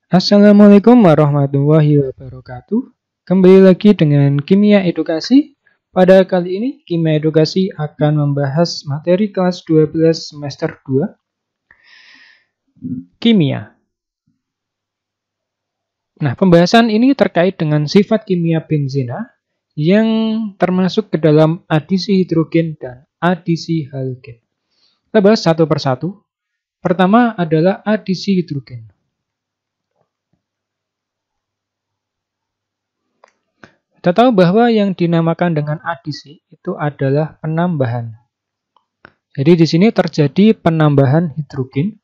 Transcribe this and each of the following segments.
Assalamualaikum warahmatullahi wabarakatuh. Kembali lagi dengan Kimia Edukasi. Pada kali ini Kimia Edukasi akan membahas materi kelas 12 semester 2 Kimia. Nah, pembahasan ini terkait dengan sifat kimia benzena yang termasuk ke dalam adisi hidrogen dan adisi halogen. Kita bahas satu persatu. Pertama adalah adisi hidrogen. Kita tahu bahwa yang dinamakan dengan adisi itu adalah penambahan. Jadi di sini terjadi penambahan hidrogen,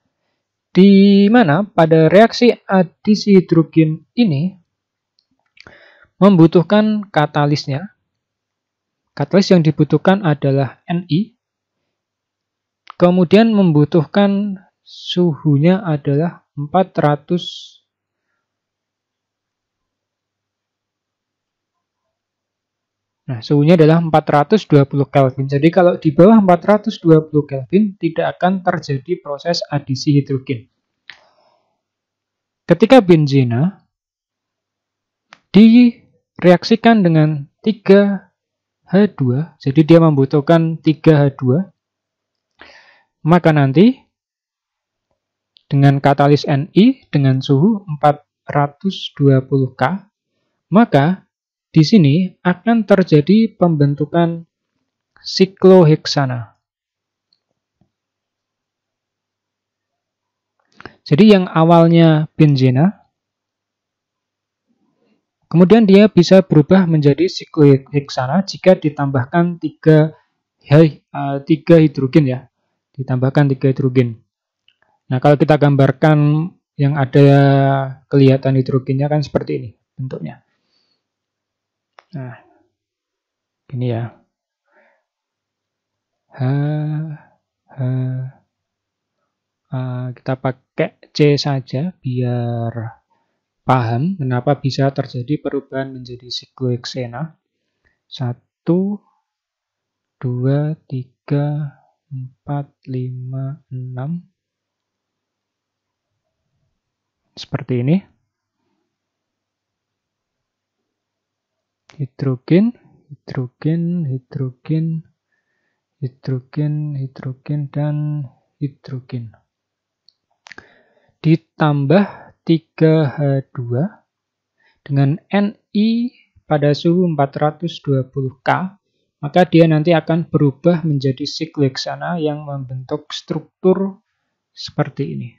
di mana pada reaksi adisi hidrogen ini membutuhkan katalisnya. Katalis yang dibutuhkan adalah Ni, kemudian membutuhkan suhunya adalah 400 Nah, suhunya adalah 420 Kelvin. Jadi kalau di bawah 420 Kelvin tidak akan terjadi proses adisi hidrogen. Ketika benzena direaksikan dengan 3H2, jadi dia membutuhkan 3H2, maka nanti dengan katalis Ni dengan suhu 420 K, maka di sini akan terjadi pembentukan sikloheksana. Jadi yang awalnya benzena, kemudian dia bisa berubah menjadi sikloheksana jika ditambahkan 3 hidrogen ya. Ditambahkan 3 hidrogen. Nah, kalau kita gambarkan yang ada kelihatan hidrogennya kan seperti ini bentuknya. Nah, ini ya. Kita pakai C saja biar paham kenapa bisa terjadi perubahan menjadi sikloheksana. 1, 2, 3, 4, 5, 6. Seperti ini. Hidrogen, hidrogen, hidrogen, hidrogen, hidrogen, dan hidrogen. Ditambah 3H2 dengan Ni pada suhu 420 K, maka dia nanti akan berubah menjadi sikloheksana yang membentuk struktur seperti ini.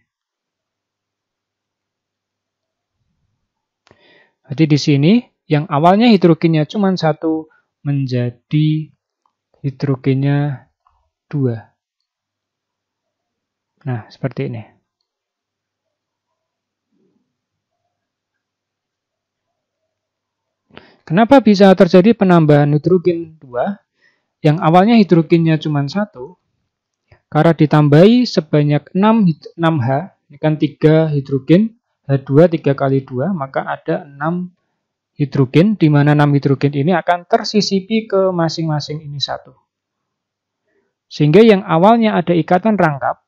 Jadi di sini yang awalnya hidrogennya cuma 1 menjadi hidrogennya 2. Nah, seperti ini. Kenapa bisa terjadi penambahan hidrogen 2? Yang awalnya hidrogennya cuma 1, karena ditambahi sebanyak 6H, ini kan 3 hidrogen, H2 3 kali 2, maka ada 6 hidrogen, di mana 6 hidrogen ini akan tersisipi ke masing-masing ini 1. Sehingga yang awalnya ada ikatan rangkap,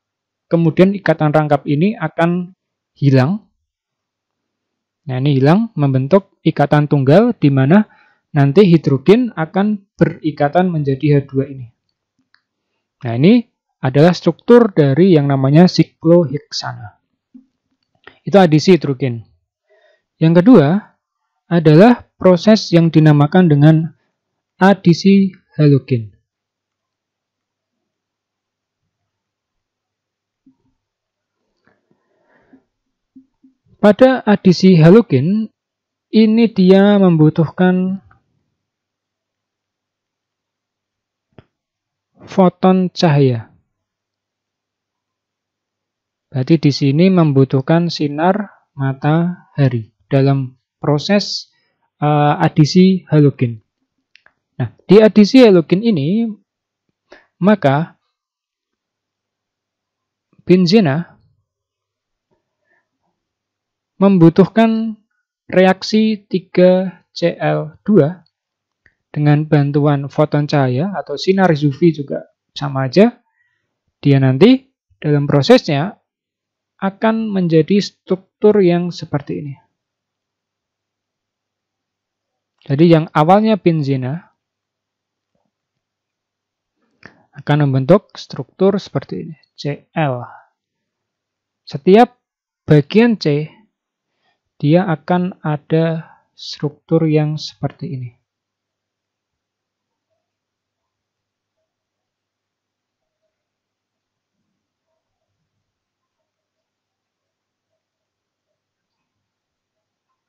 kemudian ikatan rangkap ini akan hilang. Nah, ini hilang, membentuk ikatan tunggal, di mana nanti hidrogen akan berikatan menjadi H2 ini. Nah, ini adalah struktur dari yang namanya sikloheksana. Itu adisi hidrogen. Yang kedua adalah proses yang dinamakan dengan adisi halogen. Pada adisi halogen, ini dia membutuhkan foton cahaya. Berarti di sini membutuhkan sinar matahari dalam proses adisi halogen. Nah, di adisi halogen ini, maka benzena membutuhkan reaksi 3Cl2 dengan bantuan foton cahaya atau sinar UV juga sama aja. Dia nanti dalam prosesnya akan menjadi struktur yang seperti ini. Jadi yang awalnya benzena akan membentuk struktur seperti ini, Cl. Setiap bagian C, dia akan ada struktur yang seperti ini.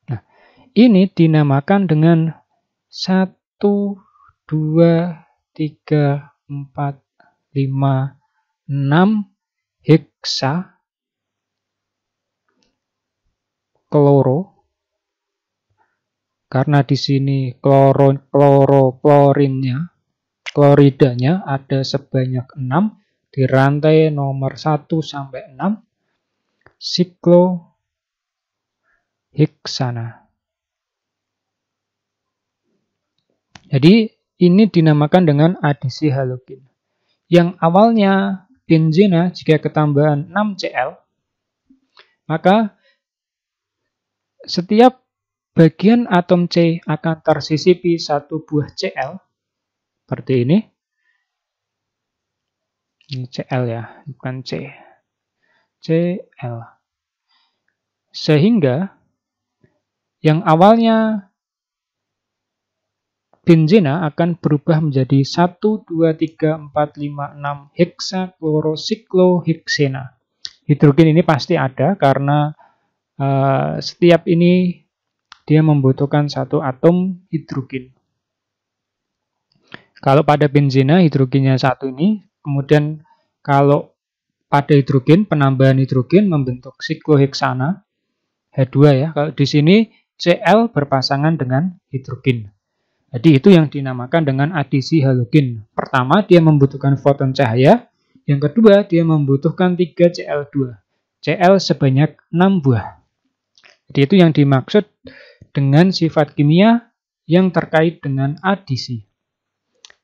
Nah, ini dinamakan dengan 1, 2, 3, 4, 5, 6 heksa kloro. Karena di sini kloridanya ada sebanyak 6 di rantai nomor 1 sampai 6 sikloheksana. Jadi ini dinamakan dengan adisi halogen. Yang awalnya benzena jika ketambahan 6Cl, maka setiap bagian atom C akan tersisipi satu buah Cl, seperti ini. Ini Cl ya, bukan C. Cl. Sehingga yang awalnya benzena akan berubah menjadi 1, 2, 3, 4, 5, 6 heksaklorosikloheksena. Hidrogen ini pasti ada karena setiap ini dia membutuhkan satu atom hidrogen. Kalau pada benzena hidrogennya satu ini, kemudian kalau pada hidrogen penambahan hidrogen membentuk sikloheksana H2 ya. Kalau di sini Cl berpasangan dengan hidrogen. Jadi itu yang dinamakan dengan adisi halogen. Pertama dia membutuhkan foton cahaya, yang kedua dia membutuhkan 3Cl2. Cl sebanyak 6 buah. Jadi itu yang dimaksud dengan sifat kimia yang terkait dengan adisi.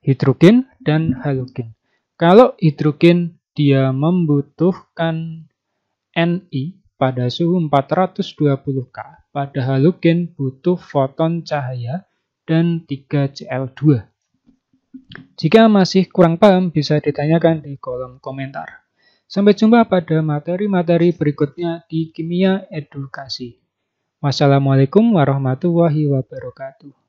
Hidrogen dan halogen. Kalau hidrogen dia membutuhkan Ni pada suhu 420 K. Pada halogen butuh foton cahaya dan 3Cl2. Jika masih kurang paham bisa ditanyakan di kolom komentar. Sampai jumpa pada materi-materi berikutnya di Kimia Edukasi. Wassalamualaikum warahmatullahi wabarakatuh.